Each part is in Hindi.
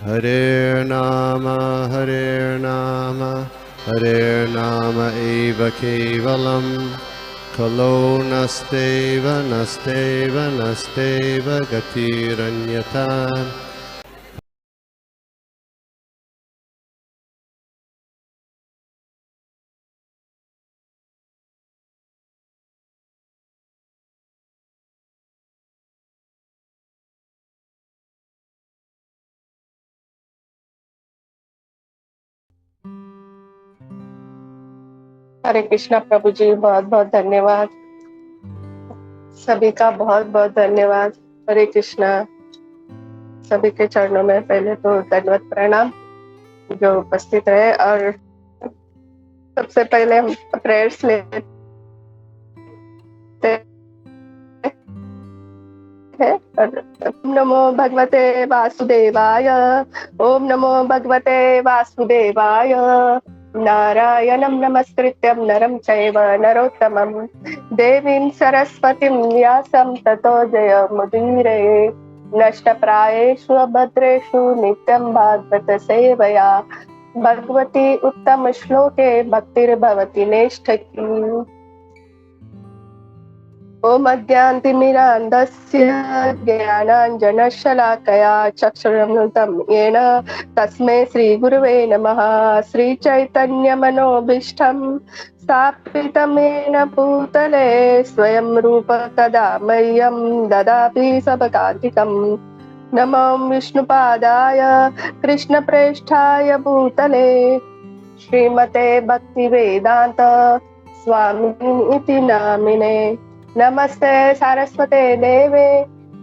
Hare Nama eva kevalam kalo nasteva nasteva nasteva gatiranyata. हरे कृष्णा प्रभु जी, बहुत बहुत धन्यवाद। सभी का बहुत बहुत धन्यवाद। हरे कृष्णा। सभी के चरणों में पहले तो दंडवत प्रणाम जो उपस्थित है। और सबसे पहले हम प्रेयर्स लेते हैं। ओम नमो भगवते वासुदेवाय। ओम नमो भगवते वासुदेवाय। नारायणं नमस्कृत्यं नरं चैव नरोत्तमं देवीं सरस्वतीं व्यासं ततो जयमुदीरये। नष्टप्रायेषु अभद्रेषु नित्यं भागवत सेवया भगवती उत्तम श्लोके भक्तिर्भवति नैष्ठकी। ओम अज्ञानतिमिरान्धस्य ज्ञानाञ्जनशलाकया चक्षुरुन्मिलितं येन तस्मै श्रीगुरुवे नमः। श्रीचैतन्यमनोभीष्टं स्थापितं येन भूतले स्वयं रूप कदा मह्यं ददाति स्वपदान्तिकम्। नमो विष्णुपादाय कृष्णप्रेष्ठाय भूतले श्रीमते भक्तिवेदान्त स्वामिनिति नामिने। नमस्ते सारस्वते देवे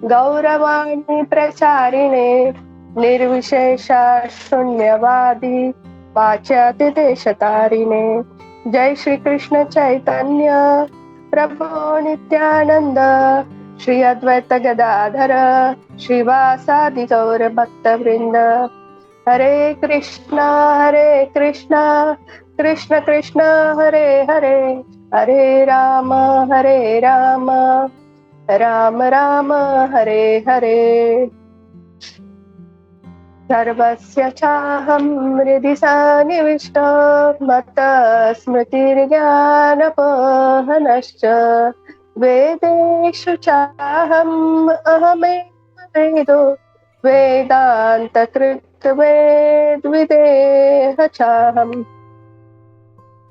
गौरवाणी प्रचारिणे निर्विशेष शून्यवादी पाश्चात्यदेशतारिणे। जय श्री कृष्ण चैतन्य प्रभु नित्यानंद श्री अद्वैत गदाधर श्रीवासादि गौर भक्तवृंद। हरे कृष्णा कृष्ण कृष्ण हरे हरे हरे राम राम राम हरे हरे। सर्वस्य चाहं हृदि सन्निविष्टो मत्तः स्मृतिर्ज्ञानपोहनश्च वेदेषु चाहम् अहमेव वेदो वेदान्तकृत् वेदविदेह चाहम्।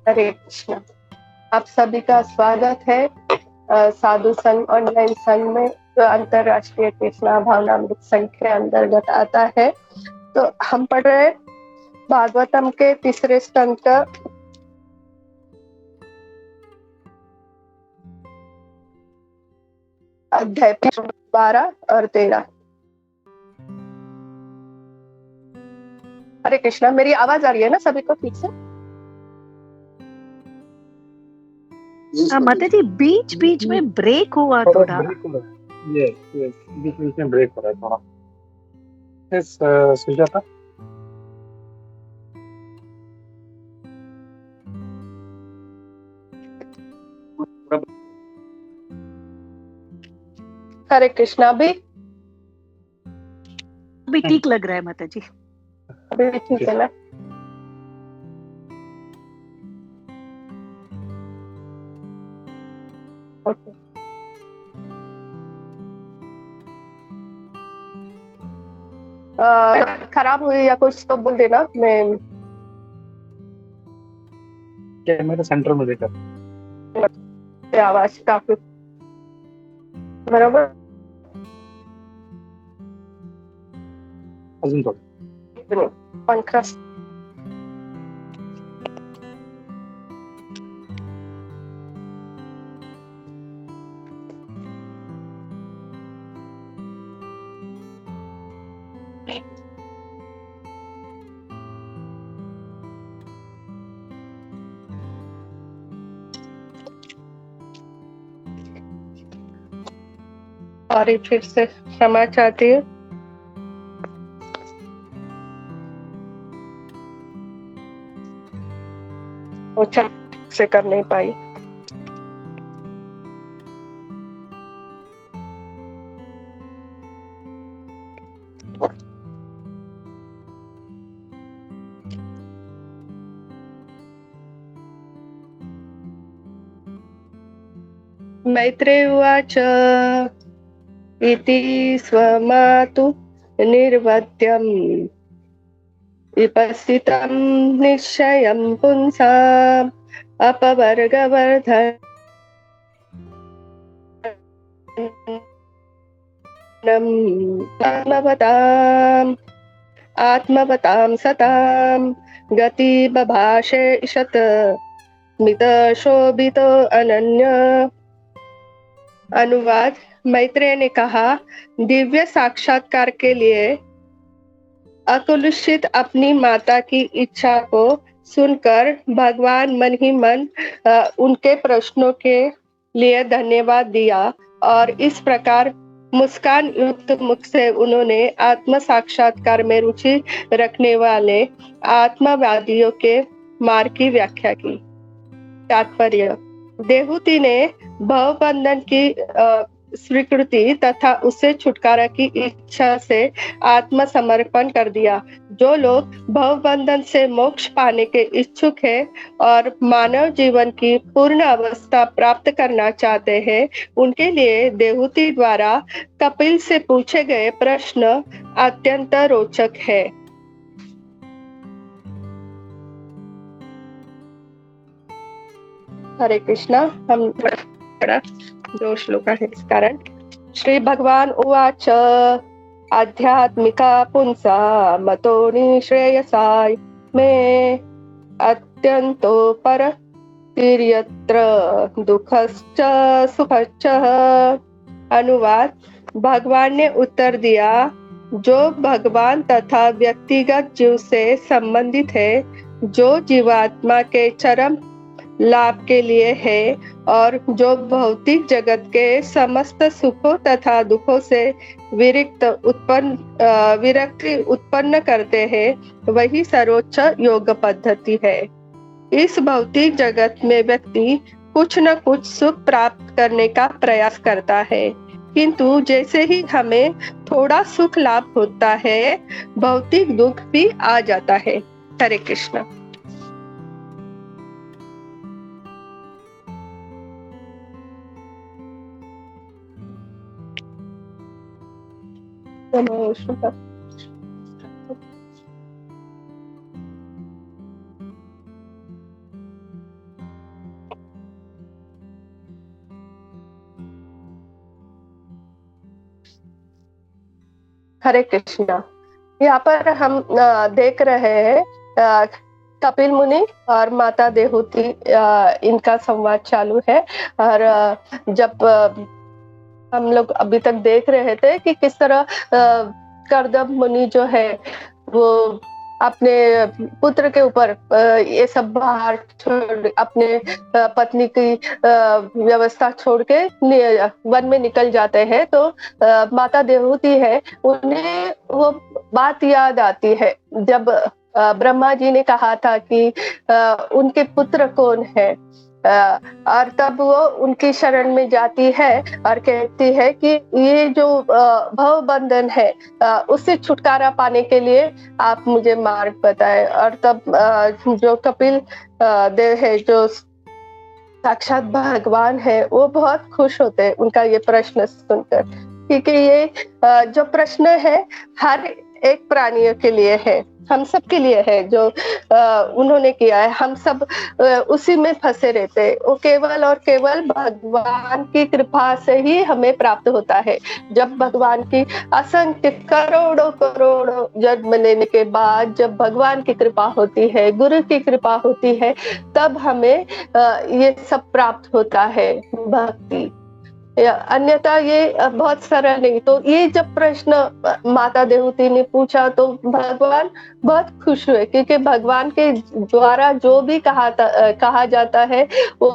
हरे कृष्ण। आप सभी का स्वागत है साधु संघ ऑनलाइन संघ में, जो अंतरराष्ट्रीय कृष्णा भावनामृत संघ के अंतर्गत आता है। तो हम पढ़ रहे भागवतम के तीसरे स्कंद का अध्याय 12 और 13। हरे कृष्णा। मेरी आवाज आ रही है ना सभी को ठीक से? माता जी बीच बीच में ब्रेक हुआ थोड़ा। यस बीच बीच में ब्रेक हो रहा है थोड़ा। यस सुजाता। हरे कृष्णा। अभी ठीक लग रहा है माता जी। अभी भी ठीक है ना? ओके। खराब हुई या कुछ तो बोल देना। मैं कैमरा सेंटर में देखा आवाज काफी बराबर। अजून थोड़ा पंखा और फिर से क्षमा चाहती हूँ। उच्चारण से कर नहीं पाई। मैत्रेय उवाच इति स्वमातु निर्वद्यम् विपस्सितं निश्चयं पुंसाम् अपवर्गवर्धनम् आत्मवतां सतां गति बभाषे शत मित शोभितो अनन्य। अनुवाद। मैत्रेय ने कहा, दिव्य साक्षात्कार के लिए अकुलुषित अपनी माता की इच्छा को सुनकर भगवान मन ही मन उनके प्रश्नों के लिए धन्यवाद दिया और इस प्रकार मुस्कान युक्त मुख से उन्होंने आत्म साक्षात्कार में रुचि रखने वाले आत्मवादियों के मार्ग की व्याख्या की। तात्पर्य। देहूति ने भवबंधन की स्वीकृति तथा उससे छुटकारा की इच्छा से आत्मसमर्पण कर दिया। जो लोग भवबंधन से मोक्ष पाने के इच्छुक हैं और मानव जीवन की पूर्ण अवस्था प्राप्त करना चाहते हैं, उनके लिए देहूति द्वारा कपिल से पूछे गए प्रश्न अत्यंत रोचक है। हरे कृष्णा। हम बड़ा दो श्लोक है इस कारण। श्री भगवान उवाच आध्यात्मिका पुंसा मतो निश्रेयसाय मे अत्यंतो पर तिर्यत्र दुःखश्च सुखश्च। अनुवाद। भगवान ने उत्तर दिया, जो भगवान तथा व्यक्तिगत जीव से संबंधित है, जो जीवात्मा के चरम लाभ के लिए है और जो भौतिक जगत के समस्त सुखों तथा दुखों से विरक्ति उत्पन्न करते हैं, वही सर्वोच्च योग पद्धति है। इस भौतिक जगत में व्यक्ति कुछ न कुछ सुख प्राप्त करने का प्रयास करता है, किंतु जैसे ही हमें थोड़ा सुख लाभ होता है, भौतिक दुख भी आ जाता है। हरे कृष्ण। हरे कृष्णा। यहाँ पर हम देख रहे हैं कपिल मुनि और माता देहूति, इनका संवाद चालू है। और जब हम लोग अभी तक देख रहे थे कि किस तरह कर्दम मुनि जो है वो अपने पुत्र के ऊपर ये सब बाहर छोड़, अपने पत्नी की व्यवस्था छोड़ के वन में निकल जाते हैं। तो माता देहूति है, उन्हें वो बात याद आती है जब ब्रह्मा जी ने कहा था कि उनके पुत्र कौन है, और तब वो उनकी शरण में जाती है और कहती है कि ये जो भव बंधन है उससे छुटकारा पाने के लिए आप मुझे मार्ग बताएं। और तब जो कपिल देव है, जो साक्षात भगवान है, वो बहुत खुश होते हैं उनका ये प्रश्न सुनकर, क्योंकि ये जो प्रश्न है हर एक प्राणियों के लिए है, हम सब के लिए है। जो उन्होंने किया है, हम सब उसी में फंसे रहते हैं। वो केवल और केवल भगवान की कृपा से ही हमें प्राप्त होता है। जब भगवान की असंख्य करोड़ों करोड़ों जन्म लेने के बाद जब भगवान की कृपा होती है, गुरु की कृपा होती है, तब हमें ये सब प्राप्त होता है, भक्ति। अन्यथा ये बहुत सरल नहीं। तो ये जब प्रश्न माता देहूति ने पूछा तो भगवान बहुत खुश हुए, क्योंकि भगवान के द्वारा जो भी कहा जाता है वो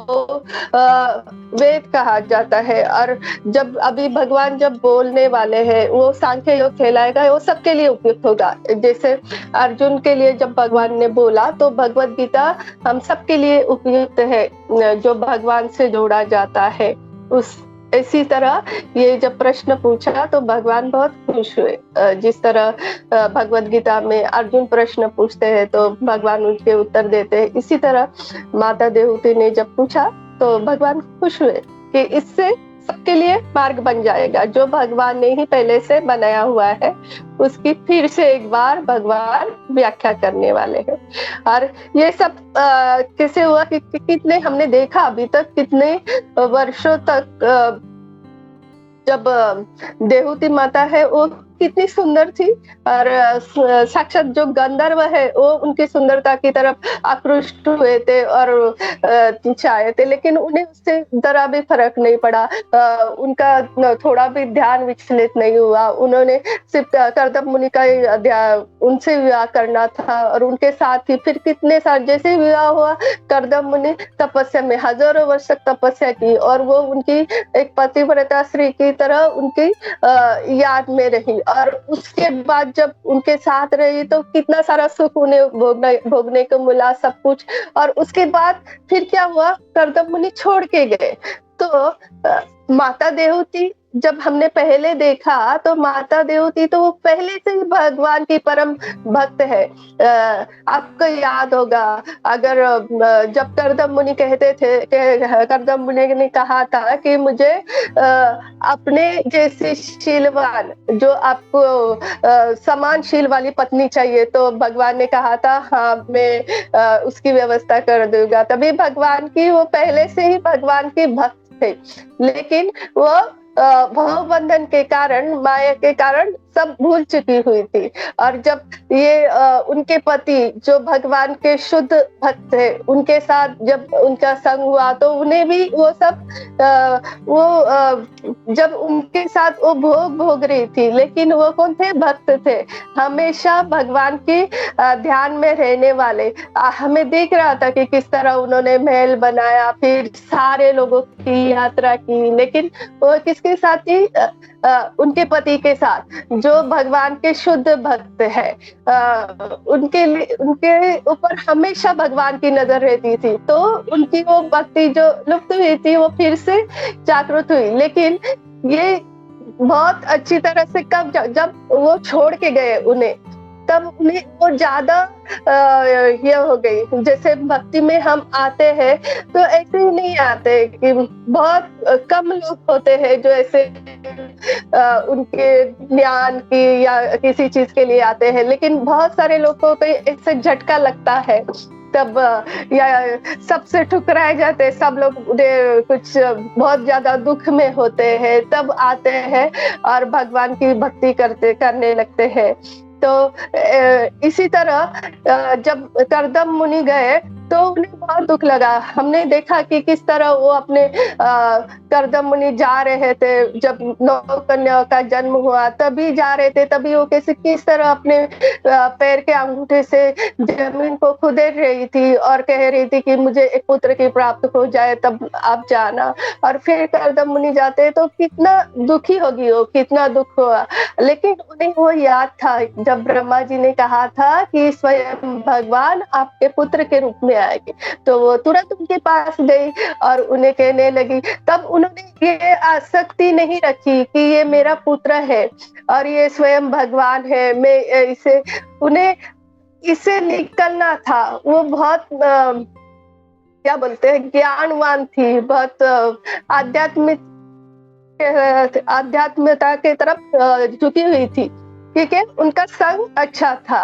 वेद कहा जाता है। और जब अभी भगवान जब बोलने वाले हैं, वो सांख्य योग कहलाएगा, वो सबके लिए उपयुक्त होगा। जैसे अर्जुन के लिए जब भगवान ने बोला तो भगवत गीता हम सबके लिए उपयुक्त है, जो भगवान से जोड़ा जाता है। इसी तरह ये जब प्रश्न पूछा तो भगवान बहुत खुश हुए। जिस तरह भगवत गीता में अर्जुन प्रश्न पूछते हैं तो भगवान उनके उत्तर देते हैं, इसी तरह माता देहूति ने जब पूछा तो भगवान खुश हुए कि इससे सबके लिए मार्ग बन जाएगा। जो भगवान ने ही पहले से बनाया हुआ है उसकी फिर से एक बार भगवान व्याख्या करने वाले हैं। और ये सब कैसे हुआ कि कितने हमने देखा अभी तक, कितने वर्षों तक जब देहूती माता है वो कितनी सुंदर थी, और साक्षात जो गंधर्व है वो उनकी सुंदरता की तरफ आकृष्ट हुए थे और चाहे थे, लेकिन उन्हें उससे जरा भी फर्क नहीं पड़ा। उनका थोड़ा भी ध्यान विचलित नहीं हुआ। उन्होंने सिर्फ कर्दम मुनि का उनसे विवाह करना था और उनके साथ ही फिर कितने साल, जैसे विवाह हुआ कर्दम मुनि तपस्या में हजारों वर्ष तक तपस्या की और वो उनकी एक पतिव्रता स्त्री की तरह उनकी याद में रही। और उसके बाद जब उनके साथ रही तो कितना सारा सुख उन्हें भोगने को मिला, सब कुछ। और उसके बाद फिर क्या हुआ, कर्दम मुनि छोड़ के गए। तो माता देवहूति जब हमने पहले देखा तो माता देवहूति तो पहले से ही भगवान की परम भक्त है। आपको याद होगा, अगर जब कर्दम मुनि कहते थे, कर्दम मुनि ने कहा था कि मुझे अपने जैसे शीलवान, जो आपको समान शील वाली पत्नी चाहिए, तो भगवान ने कहा था हाँ मैं उसकी व्यवस्था कर दूंगा। तभी भगवान की, वो पहले से ही भगवान के भक्त थे, लेकिन वो भव बंधन के कारण, माया के कारण सब भूल चुकी हुई थी। और जब ये उनके पति जो भगवान के शुद्ध भक्त थे उनके साथ जब उनका संग हुआ तो उन्हें भी वो सब जब उनके साथ वो भोग भोग रही थी, लेकिन वो कौन थे, भक्त थे, हमेशा भगवान के ध्यान में रहने वाले। हमें दिख रहा था कि किस तरह उन्होंने महल बनाया, फिर सारे लोगों की यात्रा की, लेकिन वो किसके साथ थी, उनके पति के साथ जो भगवान के शुद्ध भक्त है। उनके ऊपर हमेशा भगवान की नजर रहती थी, तो उनकी वो भक्ति जो लुप्त हुई थी वो फिर से जागृत हुई। लेकिन ये बहुत अच्छी तरह से कब, जब वो छोड़ के गए उन्हें, तब उन्हें वो ज्यादा ये हो गई। जैसे भक्ति में हम आते हैं तो ऐसे ही नहीं आते, कि बहुत कम लोग होते हैं जो ऐसे उनके ज्ञान की या किसी चीज के लिए आते हैं, लेकिन बहुत सारे लोगों को ऐसे झटका लगता है तब, या सबसे ठुकराए जाते, सब लोग कुछ बहुत ज्यादा दुख में होते हैं, तब आते हैं और भगवान की भक्ति करने लगते हैं। तो इसी तरह जब कर्दम मुनि गए तो उन्हें बहुत दुख लगा। हमने देखा कि किस तरह वो अपने कर्दम मुनि जा रहे थे, जब नौ कन्या का जन्म हुआ तभी जा रहे थे, तभी वो किस तरह अपने पैर के अंगूठे से जमीन को खुदेड़ रही थी और कह रही थी कि मुझे एक पुत्र की प्राप्त हो जाए तब आप जाना। और फिर कर्दम मुनि जाते तो कितना दुखी होगी वो, कितना दुख हुआ। लेकिन उन्हें वो याद था जब ब्रह्मा जी ने कहा था कि स्वयं भगवान आपके पुत्र के रूप में आएंगे, तो वो तुरंत उनके पास गई और उन्हें कहने लगी। तब उन्होंने ये आसक्ति नहीं रखी कि ये मेरा पुत्र है और ये स्वयं भगवान है, मैं इसे, उन्हें इससे निकलना था। वो बहुत क्या बोलते हैं, ज्ञानवान थी, बहुत आध्यात्मिकता के तरफ झुकी हुई थी, ठीक है, उनका संग अच्छा था।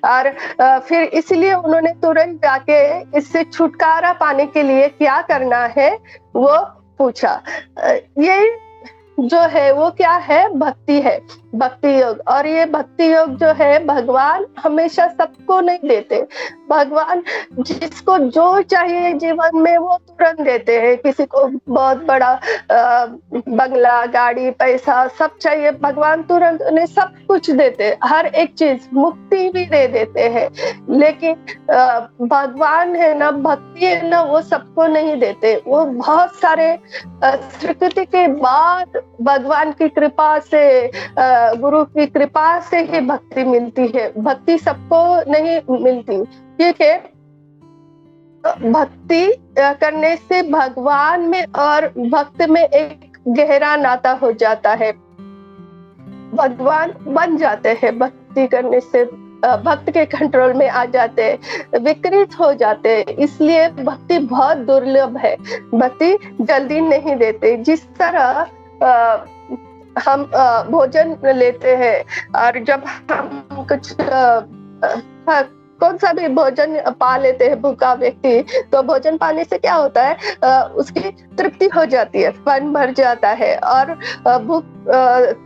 और फिर इसलिए उन्होंने तुरंत जाके इससे छुटकारा पाने के लिए क्या करना है वो पूछा। ये जो है वो क्या है, भक्ति है, भक्ति योग। और ये भक्ति योग जो है भगवान हमेशा सबको नहीं देते। भगवान जिसको जो चाहिए जीवन में वो तुरंत देते हैं। किसी को बहुत बड़ा बंगला, गाड़ी, पैसा सब चाहिए, भगवान तुरंत उन्हें सब कुछ देते, हर एक चीज, मुक्ति भी दे देते हैं। लेकिन भगवान है ना, भक्ति है ना, वो सबको नहीं देते। वो बहुत सारे स्वीकृति के बाद भगवान की कृपा से, गुरु की कृपा से ही भक्ति मिलती है। भक्ति सबको नहीं मिलती, ठीक है। भक्ति करने से भगवान में और भक्त में एक गहरा नाता हो जाता है, भगवान बन जाते हैं भक्ति करने से। भक्त के कंट्रोल में आ जाते हैं, विकृत हो जाते हैं। इसलिए भक्ति बहुत दुर्लभ है, भक्ति जल्दी नहीं देते। जिस तरह हम भोजन लेते हैं और जब हम कुछ कौन सा भी भोजन पा लेते हैं भूखा व्यक्ति, तो भोजन पाने से क्या होता है, उसकी तृप्ति हो जाती है, मन भर जाता है और भूख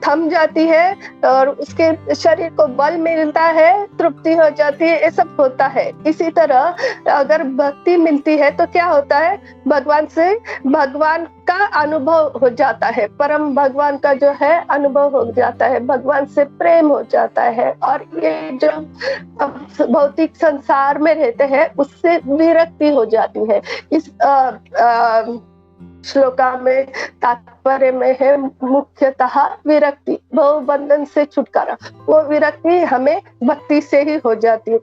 थम जाती है और उसके शरीर को बल मिलता है, तृप्ति हो जाती है, ये सब होता है। इसी तरह अगर भक्ति मिलती है तो क्या होता है, भगवान से भगवान का अनुभव हो जाता है, परम भगवान का जो है अनुभव हो जाता है, भगवान से प्रेम हो जाता है। और ये जो भौतिक संसार में रहते हैं उससे विरक्ति हो जाती है। इस श्लोका में तात्पर्य में है मुख्यतः विरक्ति, बहुबंधन से छुटकारा। वो विरक्ति हमें भक्ति से ही हो जाती है।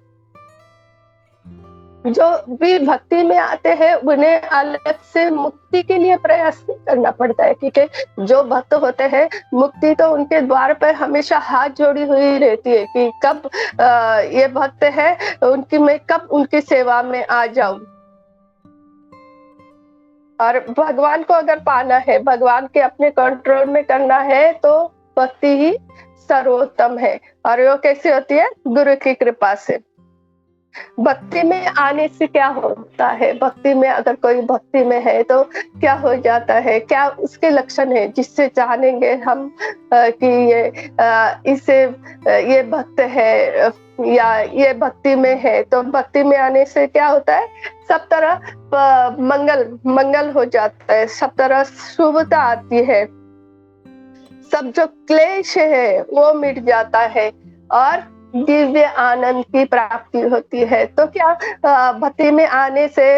जो भी भक्ति में आते हैं उन्हें अलग से मुक्ति के लिए प्रयास करना पड़ता है, क्योंकि जो भक्त होते हैं मुक्ति तो उनके द्वार पर हमेशा हाथ जोड़ी हुई रहती है कि कब ये भक्त है मैं कब उनकी सेवा में आ जाऊं। और भगवान को अगर पाना है, भगवान के अपने कंट्रोल में करना है, तो भक्ति ही सर्वोत्तम है। और वो कैसे होती है, गुरु की कृपा से। भक्ति में आने से क्या होता है, भक्ति में अगर कोई भक्ति में है तो क्या हो जाता है, क्या उसके लक्षण है जिससे जानेंगे हम कि ये भक्त है या ये भक्ति में है। तो भक्ति में आने से क्या होता है, सब तरह मंगल हो जाता है, सब तरह शुभता आती है, सब जो क्लेश है वो मिट जाता है और दिव्य आनंद की प्राप्ति होती है। तो क्या भक्ति में आने से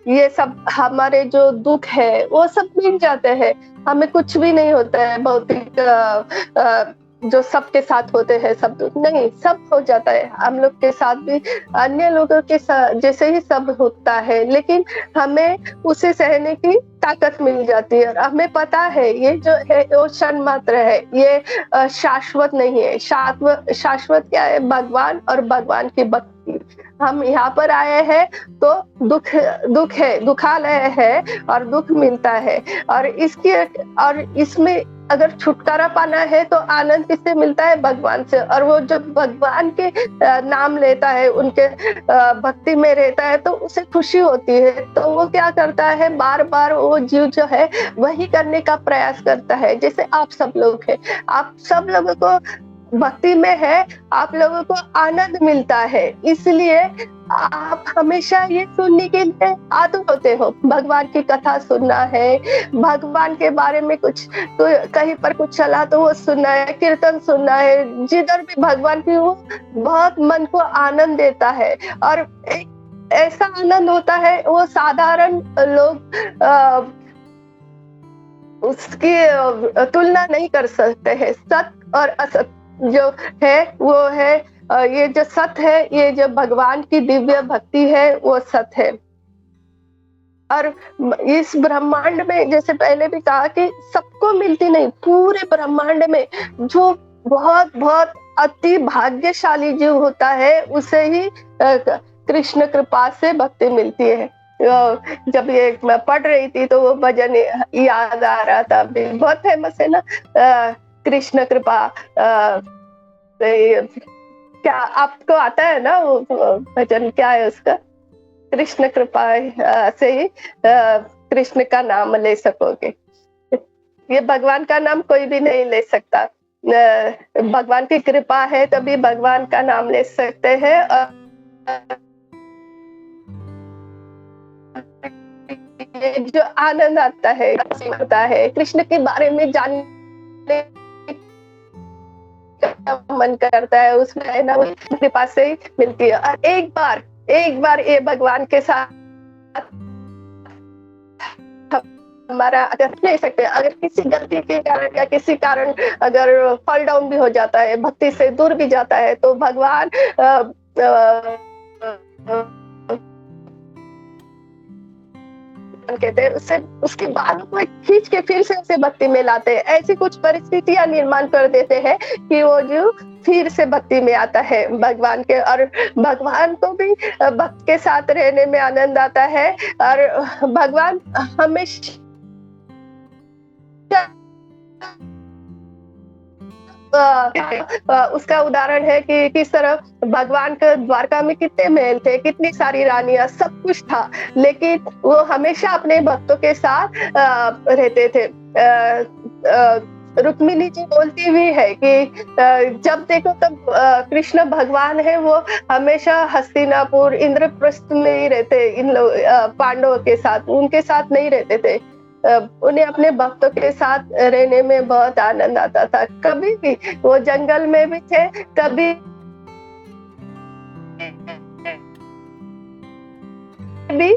ये सब हमारे जो दुख है वो सब मिट जाते हैं, हमें कुछ भी नहीं होता है। भौतिक जो सबके साथ होते हैं सब दुख नहीं, सब हो जाता है। हम लोग के साथ भी अन्य लोगों के साथ जैसे ही सब होता है, लेकिन हमें उसे सहने की ताकत मिल जाती है। हमें पता है ये जो है वो क्षण मात्र है, ये शाश्वत नहीं है। शाश्वत क्या है, भगवान और भगवान की भक्ति। हम यहाँ पर आए हैं तो दुख है, दुखालय है और दुख मिलता है। और इसमें अगर छुटकारा पाना है तो आनंद किससे मिलता है, भगवान से। और वो जब भगवान के नाम लेता है, उनके भक्ति में रहता है, तो उसे खुशी होती है। तो वो क्या करता है, बार बार वो जीव जो है वही करने का प्रयास करता है। जैसे आप सब लोग हैं, आप सब लोगों को भक्ति में है, आप लोगों को आनंद मिलता है, इसलिए आप हमेशा ये सुनने के लिए आतुर होते हो। भगवान की कथा सुनना है, भगवान के बारे में कुछ तो कहीं पर कुछ चला तो वो सुनना है, कीर्तन सुनना है, जिधर भी भगवान की वो बहुत मन को आनंद देता है। और ऐसा आनंद होता है वो साधारण लोग उसकी तुलना नहीं कर सकते हैं। सत्य और असत्य जो है वो है, ये जो सत्य है, ये जो भगवान की दिव्य भक्ति है वो सत्य है। और इस ब्रह्मांड में जैसे पहले भी कहा कि सबको मिलती नहीं, पूरे ब्रह्मांड में जो बहुत बहुत अति भाग्यशाली जीव होता है उसे ही कृष्ण कृपा से भक्ति मिलती है। जब ये मैं पढ़ रही थी तो वो भजन याद आ रहा था, बहुत फेमस है ना, कृष्ण कृपा। क्या आपको आता है ना वो भजन, क्या है उसका, कृष्ण कृपा से ही कृष्ण का नाम ले सकोगे। ये भगवान का नाम कोई भी नहीं ले सकता, भगवान की कृपा है तभी भगवान का नाम ले सकते हैं। ये जो आनंद आता है कृष्ण के बारे में जानने मन करता है, उसमें है ना, कृपा से ही मिलती है। और एक बार ये भगवान के साथ हमारा अगर ले सकते हैं, अगर किसी गलती के कारण या किसी कारण अगर फॉल डाउन भी हो जाता है, भक्ति से दूर भी जाता है, तो भगवान कहते हैं, उससे उसके बाद को खींच के फिर से उसे भक्ति में लाते हैं। ऐसी कुछ परिस्थितियां निर्माण कर देते हैं कि वो जो फिर से भक्ति में आता है भगवान के, और भगवान को भी भक्त के साथ रहने में आनंद आता है। और भगवान हमेशा उसका उदाहरण है कि किस तरह भगवान के द्वारका में कितने महल थे, कितनी सारी रानियां, सब कुछ था, लेकिन वो हमेशा अपने भक्तों के साथ रहते थे। रुक्मिणी जी बोलती भी है कि जब देखो तब कृष्ण भगवान है, वो हमेशा हस्तिनापुर इंद्रप्रस्थ में ही रहते, इन लोग पांडवों के साथ, उनके साथ नहीं रहते थे। उन्हें अपने भक्तों के साथ रहने में बहुत आनंद आता था। कभी भी वो जंगल में भी थे, कभी भी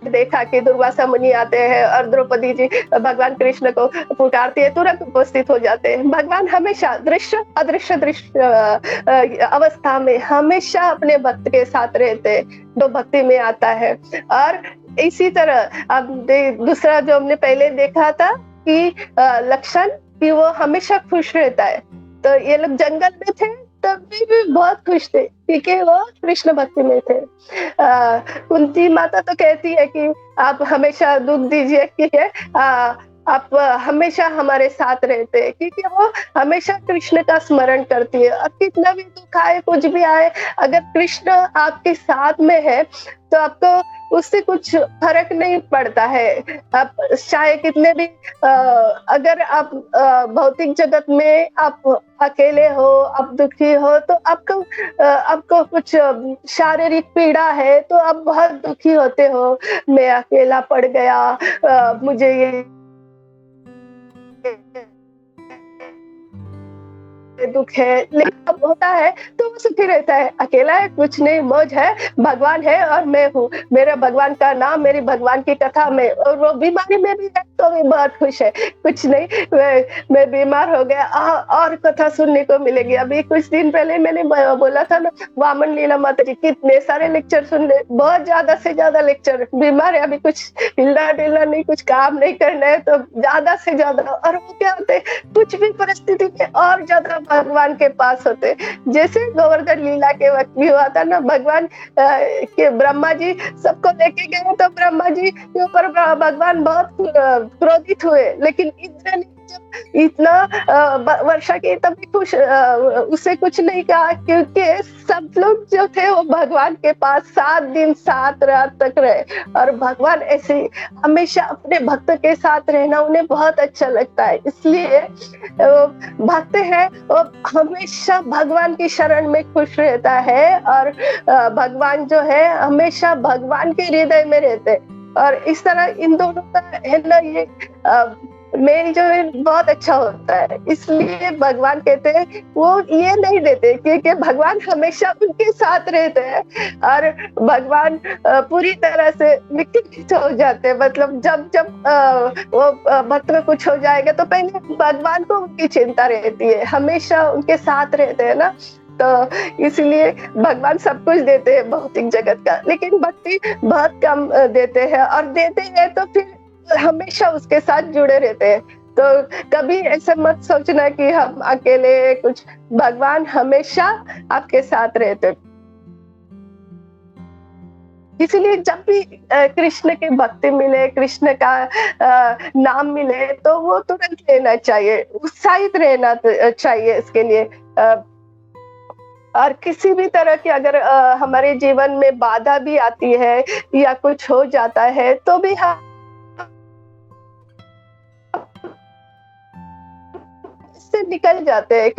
देखा कि दुर्वासा मुनि आते हैं और द्रौपदी जी भगवान कृष्ण को पुकारती है, तुरंत उपस्थित हो जाते हैं। भगवान हमेशा दृश्य अदृश्य दृश्य अवस्था में हमेशा अपने भक्त के साथ रहते हैं, जो भक्ति में आता है। और इसी तरह अब दूसरा जो हमने पहले देखा था कि लक्षण कि वो हमेशा खुश रहता है, तो ये लोग जंगल में थे तब भी बहुत खुश थे क्योंकि वो कृष्ण भक्ति में थे। कुंती माता तो कहती है कि आप हमेशा दूध दीजिए, क्योंकि आप हमेशा हमारे साथ रहते हैं, क्योंकि वो हमेशा कृष्ण का स्मरण करती है। और कितना भी दुख आए, कुछ भी आए, अगर कृष्ण आपके साथ में है तो आपको उससे कुछ फर्क नहीं पड़ता है। आप चाहे कितने भी अगर आप भौतिक जगत में आप अकेले हो, आप दुखी हो, तो आपको कुछ शारीरिक पीड़ा है तो आप बहुत दुखी होते हो, मैं अकेला पड़ गया, मुझे ये दुख है, लेकिन अब होता है तो वो सुखी रहता है, अकेला है, कुछ नहीं, मौज है, भगवान है और मैं हूँ, मेरा भगवान का नाम, मेरी भगवान की कथा में। और वो बीमारी में भी है तो भी बहुत खुश है, कुछ नहीं, मैं बीमार हो गया और कथा सुनने को मिलेगी। अभी कुछ दिन पहले मैंने बोला था ना, वामन लीला माता जी, कितने सारे लेक्चर सुन ले, बहुत ज्यादा से ज्यादा लेक्चर। बीमार है, अभी कुछ हिलना डुलना नहीं, कुछ काम नहीं करना है, तो ज्यादा से ज्यादा। और वो क्या होते हैं, कुछ भी परिस्थिति में और ज्यादा भगवान के पास होते। जैसे गोवर्धन लीला के वक्त भी हुआ था ना, भगवान के ब्रह्मा जी सबको लेके गए तो ब्रह्मा जी के ऊपर भगवान बहुत क्रोधित हुए, लेकिन इंद्र ने जब इतना वर्षा की तब भी कुछ उसे कुछ नहीं कहा, क्योंकि सब लोग जो थे वो भगवान के पास 7 दिन 7 रात तक रहे। और भगवान ऐसे हमेशा अपने भक्त के साथ रहना उन्हें बहुत अच्छा लगता है, इसलिए भक्त है वो हमेशा भगवान की शरण में खुश रहता है। और भगवान जो है हमेशा भगवान के हृदय में रहते हैं। और इस तरह इन दोनों का है ना, ये मेल जो है बहुत अच्छा होता है। इसलिए भगवान कहते हैं वो ये नहीं देते, क्योंकि भगवान हमेशा उनके साथ रहते हैं। और भगवान पूरी तरह से विकसित हो जाते हैं, मतलब जब वो भक्त में कुछ हो जाएगा तो पहले भगवान को उनकी चिंता रहती है, हमेशा उनके साथ रहते हैं ना। तो इसलिए भगवान सब कुछ देते हैं भौतिक जगत का, लेकिन भक्ति बहुत कम देते हैं, और देते हैं तो फिर हमेशा उसके साथ जुड़े रहते हैं। तो कभी ऐसा मत सोचना कि हम अकेले कुछ, भगवान हमेशा आपके साथ रहते। इसलिए जब भी कृष्ण की भक्ति मिले, कृष्ण का नाम मिले, तो वो तुरंत लेना चाहिए, उत्साहित रहना चाहिए इसके लिए। और किसी भी तरह की अगर हमारे जीवन में बाधा भी आती है या कुछ हो जाता है तो भी हम से निकल जाते हैं।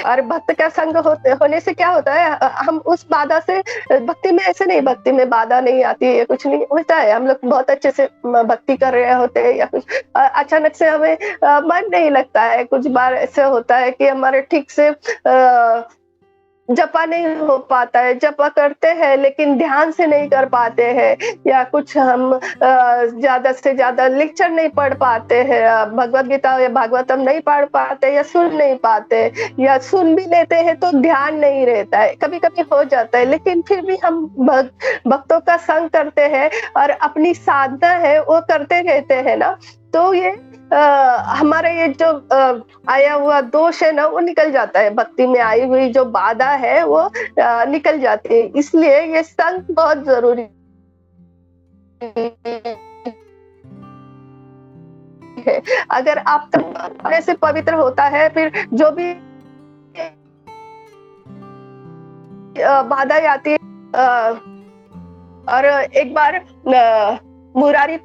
और भक्त का संग होने से क्या होता है, हम उस बाधा से, भक्ति में ऐसे नहीं, भक्ति में बाधा नहीं आती है, कुछ नहीं होता है, हम लोग बहुत अच्छे से भक्ति कर रहे होते हैं, या कुछ अचानक से हमें मन नहीं लगता है। कुछ बार ऐसे होता है कि हमारे ठीक से जपा नहीं हो पाता है, जपा करते हैं लेकिन ध्यान से नहीं कर पाते हैं, या कुछ हम ज्यादा से ज्यादा लेक्चर नहीं पढ़ पाते हैं, भगवत गीता या भागवतम नहीं पढ़ पाते, या सुन नहीं पाते, या सुन भी लेते हैं तो ध्यान नहीं रहता है, कभी कभी हो जाता है, लेकिन फिर भी हम भक्तों का संग करते हैं और अपनी साधना है वो करते रहते हैं ना, तो ये हमारा ये जो आया हुआ दोष है ना वो निकल जाता है, भक्ति में आई हुई जो बाधा है वो निकल जाती है। इसलिए ये संग बहुत जरूरी है। अगर आप तक से पवित्र होता है, फिर जो भी बाधा आती है, और एक बार मुरारी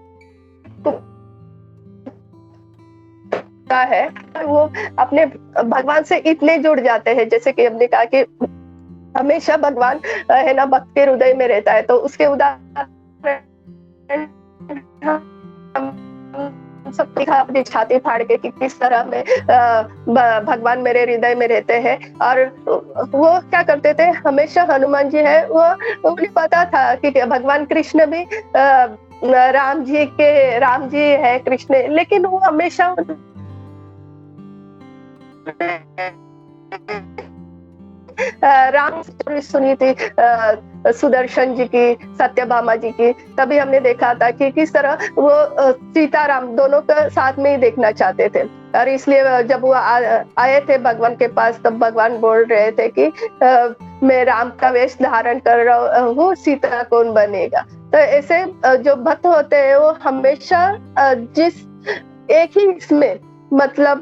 है वो अपने भगवान से इतने जुड़ जाते हैं, जैसे कि हमने कहा कि हमेशा भगवान है ना भक्त के हृदय में रहता है, तो उसके उदाहरण सब दिखा अपनी छाती फाड़ के कि किस तरह में भगवान मेरे हृदय में रहते हैं। और वो क्या करते थे, हमेशा हनुमान जी है वो उन्हें पता था कि भगवान कृष्ण भी राम जी है कृष्ण, लेकिन वो हमेशा राम स्टोरी सुनी थी सुदर्शन जी की, सत्यभामा जी की, तभी हमने देखा था कि किस तरह वो सीताराम दोनों का साथ में ही देखना चाहते थे। और इसलिए जब वो आए थे भगवान के पास, तब भगवान बोल रहे थे कि मैं राम का वेश धारण कर रहा हूँ, सीता कौन बनेगा। तो ऐसे जो भक्त होते हैं वो हमेशा जिस एक ही इसमें मतलब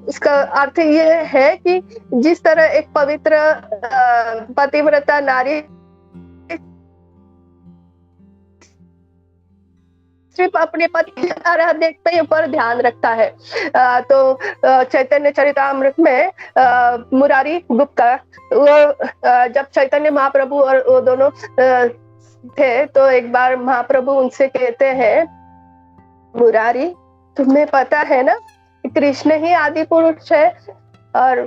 उसका अर्थ ये है कि जिस तरह एक पवित्र पतिव्रता नारी सिर्फ अपने पति के ऊपर ध्यान रखता है, तो चैतन्य चरितामृत में मुरारी गुप्ता वो जब चैतन्य महाप्रभु और वो दोनों थे, तो एक बार महाप्रभु उनसे कहते हैं, मुरारी तुम्हें पता है ना कृष्ण ही आदि पुरुष है और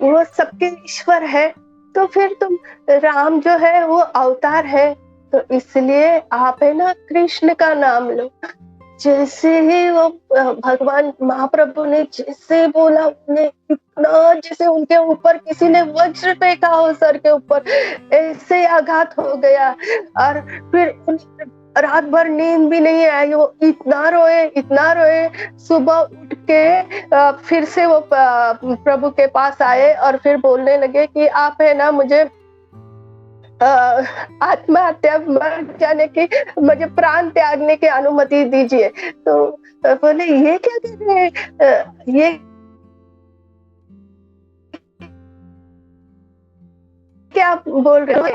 वो सबके ईश्वर है, तो फिर तुम राम जो है वो अवतार है, तो इसलिए आप है ना कृष्ण का नाम लो। जैसे ही वो भगवान महाप्रभु ने जैसे बोला, उन्हें इतना जैसे उनके ऊपर किसी ने वज्र फेंका हो सर के ऊपर, ऐसे आघात हो गया। और फिर रात भर नींद भी नहीं आई, वो इतना रोए। सुबह उठ के फिर से वो प्रभु के पास आए और फिर बोलने लगे कि आप है ना मुझे आत्महत्या मर जाने की, मुझे प्राण त्यागने की अनुमति दीजिए। तो बोले ये क्या कर रहे हैं, ये क्या आप बोल रहे हो,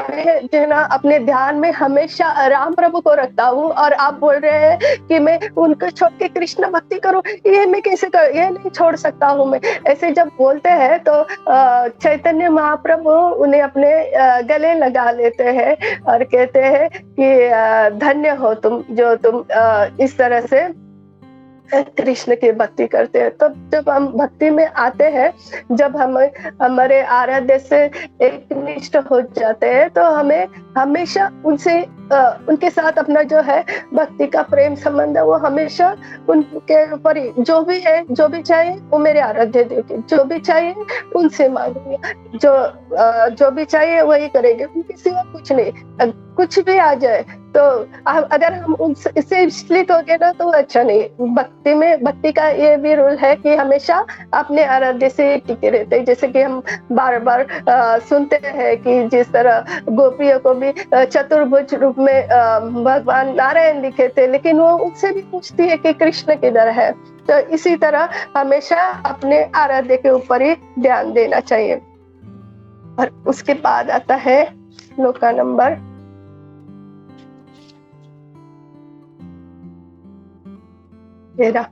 जो है ना अपने ध्यान में हमेशा राम प्रभु को रखता हूँ और आप बोल रहे हैं कि मैं उनको छोड़ के कृष्ण भक्ति करूँ, ये मैं कैसे कर, ये नहीं छोड़ सकता हूँ मैं। ऐसे जब बोलते हैं तो चैतन्य महाप्रभु उन्हें अपने गले लगा लेते हैं और कहते हैं कि धन्य हो तुम, जो तुम इस तरह से कृष्ण की भक्ति करते हैं। तब जब हम भक्ति में आते हैं, जब हम हमारे आराध्य से एक निष्ठ हो जाते हैं, तो हमें हमेशा उनके साथ अपना जो है भक्ति का प्रेम संबंध है, वो हमेशा उनके ऊपर ही, जो भी है जो भी चाहिए वो मेरे आराध्य देवते, जो भी चाहिए उनसे मांगेंगे, जो भी चाहिए वही करेंगे, उनके सिवा कुछ नहीं। कुछ भी आ जाए तो अगर हम उससे विचलित हो गए ना तो अच्छा नहीं। भक्ति का ये भी रूल है कि हमेशा अपने आराध्य से टिके रहते हैं। जैसे कि हम बार बार सुनते हैं कि जिस तरह गोपियों को भी चतुर्भुज रूप में भगवान नारायण दिखे थे, लेकिन वो उससे भी पूछती है कि कृष्ण किधर है। तो इसी तरह हमेशा अपने आराध्य के ऊपर ही ध्यान देना चाहिए। और उसके बाद आता है श्लोक का नंबर 13।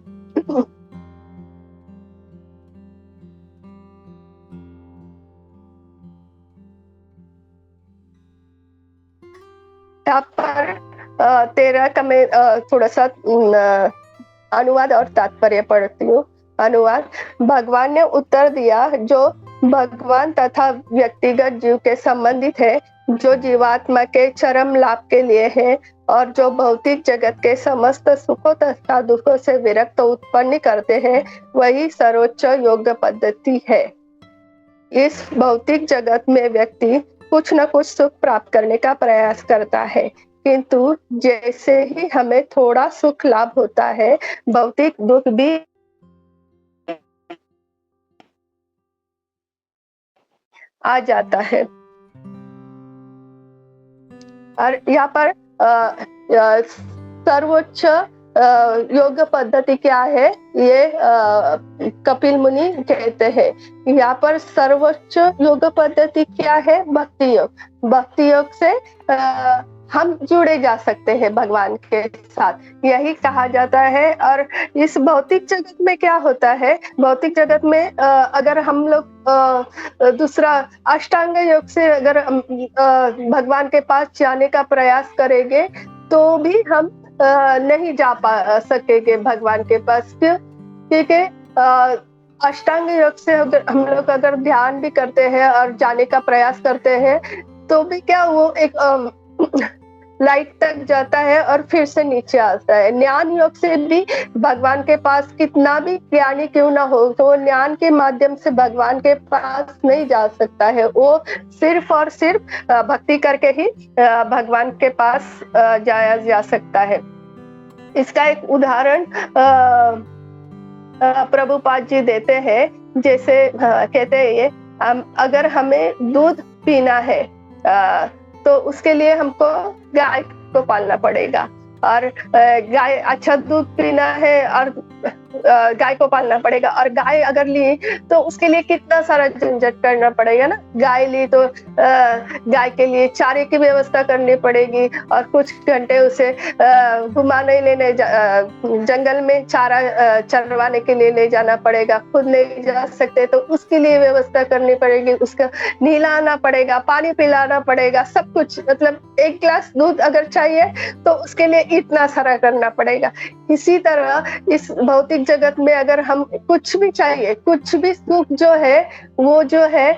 यहाँ पर 13 का मैं थोड़ा सा अनुवाद और तात्पर्य पढ़ती हूँ। अनुवाद: भगवान ने उत्तर दिया, जो भगवान तथा व्यक्तिगत जीव के संबंधित है, जो जीवात्मा के चरम लाभ के लिए है और जो भौतिक जगत के समस्त सुखों तथा दुखों से विरक्त उत्पन्न करते हैं, वही सर्वोच्च योग्य पद्धति है। इस भौतिक जगत में व्यक्ति कुछ न कुछ सुख प्राप्त करने का प्रयास करता है, किंतु जैसे ही हमें थोड़ा सुख लाभ होता है, भौतिक दुख भी आ जाता है। और यहाँ पर सर्वोच्च योग पद्धति क्या है, ये कपिल मुनि कहते हैं। यहाँ पर सर्वोच्च योग पद्धति क्या है? भक्ति योग। भक्ति योग से हम जुड़े जा सकते हैं भगवान के साथ, यही कहा जाता है। और इस भौतिक जगत में क्या होता है, भौतिक जगत में अगर हम लोग दूसरा अष्टांग योग से अगर भगवान के पास जाने का प्रयास करेंगे तो भी हम नहीं जा सकेंगे भगवान के पास। क्योंकि अष्टांग योग से अगर हम लोग अगर ध्यान भी करते हैं और जाने का प्रयास करते हैं तो भी क्या वो एक लाइट तक जाता है और फिर से नीचे आता है। ज्ञान योग से भी भगवान के पास कितना भी ज्ञानी क्यों ना हो, तो ज्ञान के माध्यम से भगवान के पास नहीं जा सकता है। वो सिर्फ और सिर्फ भक्ति करके ही भगवान के पास जाया जा सकता है। इसका एक उदाहरण प्रभुपाद जी देते हैं। जैसे कहते हैं ये अगर हमें दूध पीना है तो उसके लिए हमको गाय को पालना पड़ेगा, और गाय अच्छा दूध पीना है और गाय को पालना पड़ेगा। और गाय अगर ली तो उसके लिए कितना सारा झंझट करना पड़ेगा ना। गाय ली तो गाय के लिए चारे की व्यवस्था करनी पड़ेगी और कुछ घंटे उसे घुमाने लेने जंगल में चारा चरवाने के लिए ले जाना पड़ेगा। खुद नहीं जा सकते तो उसके लिए व्यवस्था करनी पड़ेगी, उसका नहलाना पड़ेगा, पानी पिलाना पड़ेगा, सब कुछ। मतलब एक गिलास दूध अगर चाहिए तो उसके लिए इतना सारा करना पड़ेगा। इसी तरह इस भौतिक जगत में अगर हम कुछ भी चाहिए, कुछ भी सुख जो है वो जो है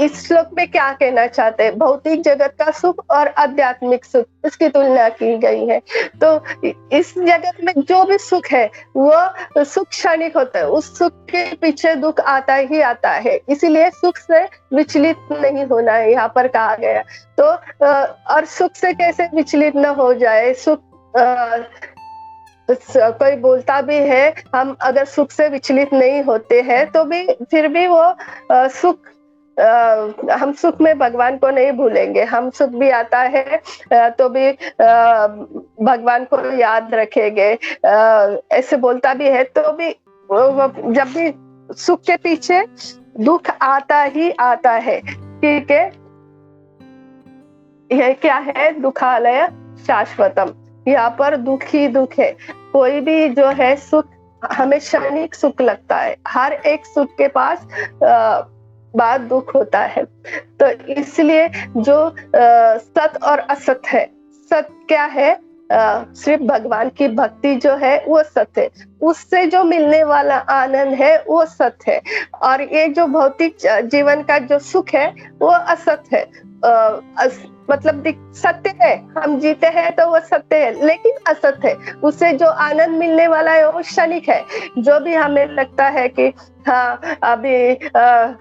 इस श्लोक में क्या कहना चाहते हैं, भौतिक जगत का सुख और आध्यात्मिक सुख, इसकी तुलना की गई है। तो इस जगत में जो भी सुख है वो सुख क्षणिक होता है, उस सुख के पीछे दुख आता ही आता है। इसीलिए सुख से विचलित नहीं होना है यहाँ पर कहा गया। तो और सुख से कैसे विचलित न हो जाए, सुख कोई बोलता भी है हम अगर सुख से विचलित नहीं होते हैं तो भी फिर भी वो सुख हम सुख में भगवान को नहीं भूलेंगे। हम सुख भी आता है तो भी भगवान को याद रखेंगे, ऐसे बोलता भी है। तो भी जब भी सुख के पीछे दुख आता ही आता है, ठीक है। यह क्या है, दुखालय शाश्वतम। यहाँ पर दुख ही दुख है। कोई भी जो है सुख हमें क्षणिक सुख लगता है, हर एक सुख के पास बाद दुख होता है। तो इसलिए जो सत और असत है, सत क्या है, सिर्फ भगवान की भक्ति जो है वो सत्य है, उससे जो मिलने वाला आनंद है वो सत्य है। और ये जो भौतिक जीवन का जो सुख है वो असत्य है। मतलब सत्य है, हम जीते हैं तो वो सत्य है, लेकिन असत्य है। उससे जो आनंद मिलने वाला है वो क्षणिक है। जो भी हमें लगता है कि हाँ अभी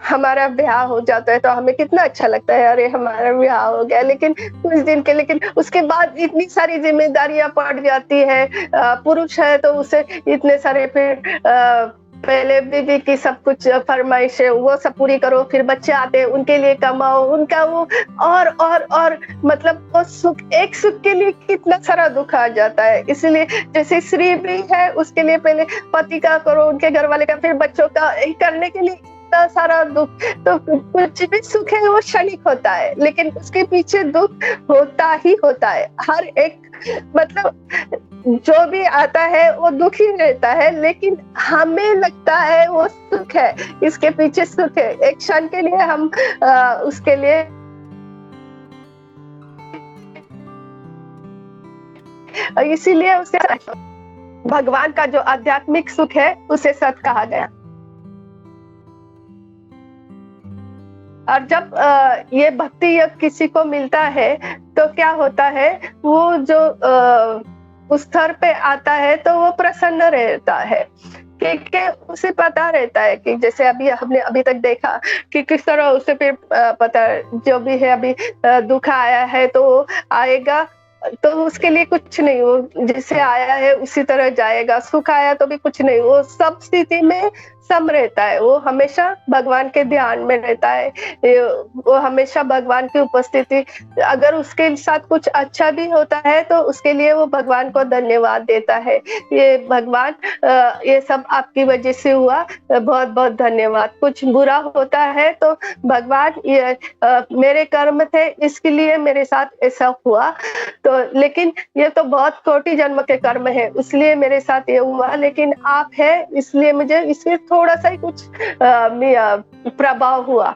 हमारा ब्याह हो जाता है तो हमें कितना अच्छा लगता है, अरे हमारा ब्याह हो गया, लेकिन कुछ दिन के, लेकिन उसके बाद इतनी सारी जिम्मेदारियां पड़ जाती है। पुरुष है तो उसे इतने सारे फिर पहले बीवी की सब कुछ फरमाइश है वो सब पूरी करो, फिर बच्चे आते हैं उनके लिए कमाओ, उनका वो और मतलब वो सुख, एक सुख के लिए कितना सारा दुख आ जाता है। इसलिए जैसे स्त्री भी है उसके लिए पहले पति का करो, उनके घर वाले का, फिर बच्चों का करने के लिए इतना सारा दुख। तो कुछ भी सुख है वो क्षणिक होता है, लेकिन उसके पीछे दुख होता ही होता है। हर एक मतलब जो भी आता है वो दुख ही रहता है, लेकिन हमें लगता है वो सुख है, इसके पीछे सुख है। एक क्षण के लिए हम उसके लिए इसीलिए उसे भगवान का जो आध्यात्मिक सुख है उसे सत कहा गया। और जब ये भक्ति योग किसी को मिलता है तो क्या होता है, वो जो उस स्तर पे आता है तो वो प्रसन्न रहता है, क्योंकि उसे पता रहता है कि जैसे अभी हमने अभी तक देखा कि किस तरह उसे फिर पता जो भी है अभी दुख आया है तो आएगा, तो उसके लिए कुछ नहीं, वो जैसे आया है उसी तरह जाएगा, सुख आया तो भी कुछ नहीं, वो सब स्थिति में सम रहता है, वो हमेशा भगवान के ध्यान में रहता है, वो हमेशा भगवान की उपस्थिति, अगर उसके साथ कुछ अच्छा भी होता है तो उसके लिए वो भगवान को धन्यवाद देता है, ये भगवान ये सब आपकी वजह से हुआ, बहुत बहुत धन्यवाद। कुछ बुरा होता है तो भगवान ये मेरे कर्म थे इसके लिए मेरे साथ ऐसा हुआ, तो लेकिन ये तो बहुत कोटि जन्म के कर्म है इसलिए मेरे साथ ये हुआ, लेकिन आप है इसलिए मुझे इसमें थोड़ा सा ही कुछ प्रभाव हुआ,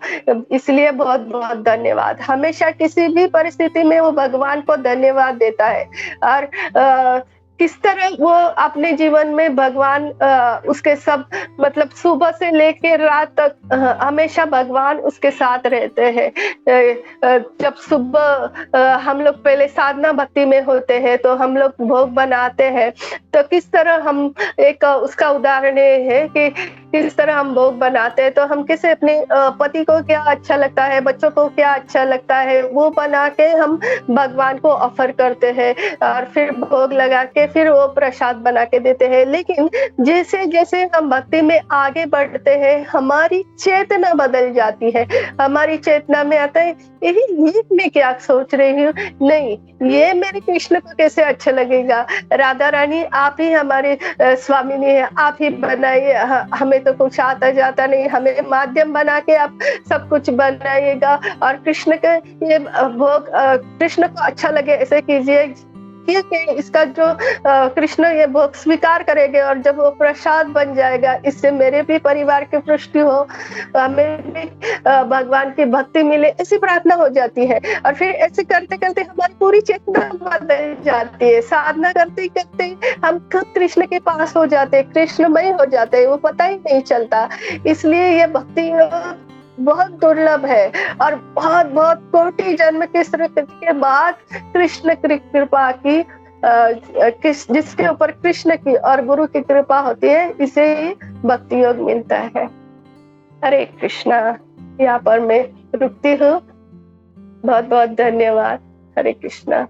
इसलिए बहुत बहुत धन्यवाद। हमेशा किसी भी परिस्थिति में वो भगवान को धन्यवाद देता है, और किस तरह वो अपने जीवन में भगवान उसके सब मतलब सुबह से लेकर रात तक हमेशा भगवान उसके साथ रहते हैं। जब सुबह हम लोग पहले साधना भक्ति में होते हैं तो हम लोग भोग बनाते हैं, तो किस तरह हम एक उसका उदाहरण है कि किस तरह हम भोग बनाते हैं, तो हम किसे अपने पति को क्या अच्छा लगता है, बच्चों को क्या अच्छा लगता है, वो बना के हम भगवान को ऑफर करते हैं और फिर भोग लगा के फिर वो प्रसाद बना के देते हैं। लेकिन जैसे जैसे हम भक्ति में आगे बढ़ते हैं हमारी चेतना बदल जाती है, हमारी चेतना में आता है ये मैं क्या सोच रही हूँ, नहीं ये मेरे कृष्ण को कैसे अच्छा लगेगा, राधा रानी आप ही हमारे स्वामिनी है, आप ही बनाइए, हमें तो कुछ आता जाता नहीं, हमें माध्यम बना के आप सब कुछ बनाइएगा और कृष्ण के ये भोग कृष्ण को अच्छा लगे ऐसे कीजिए कि इसका जो कृष्ण ये भोग स्वीकार करेंगे और जब वो प्रसाद बन जाएगा इससे मेरे भी परिवार की पुष्टि हो, हमें भी भगवान की भक्ति मिले, ऐसी प्रार्थना हो जाती है। और फिर ऐसे करते करते हमारी पूरी चेतना बदल जाती है, साधना करते करते हम खुद कृष्ण के पास हो जाते हैं, कृष्णमय हो जाते हैं, वो पता ही नहीं चलता। इसलिए ये भक्ति बहुत दुर्लभ है और बहुत बहुत कोटि जन्म के बाद कृष्ण की कृपा की जिसके ऊपर कृष्ण की और गुरु की कृपा होती है इसे ही भक्ति योग मिलता है। हरे कृष्णा। यहाँ पर मैं रुकती हूँ, बहुत बहुत धन्यवाद। हरे कृष्णा।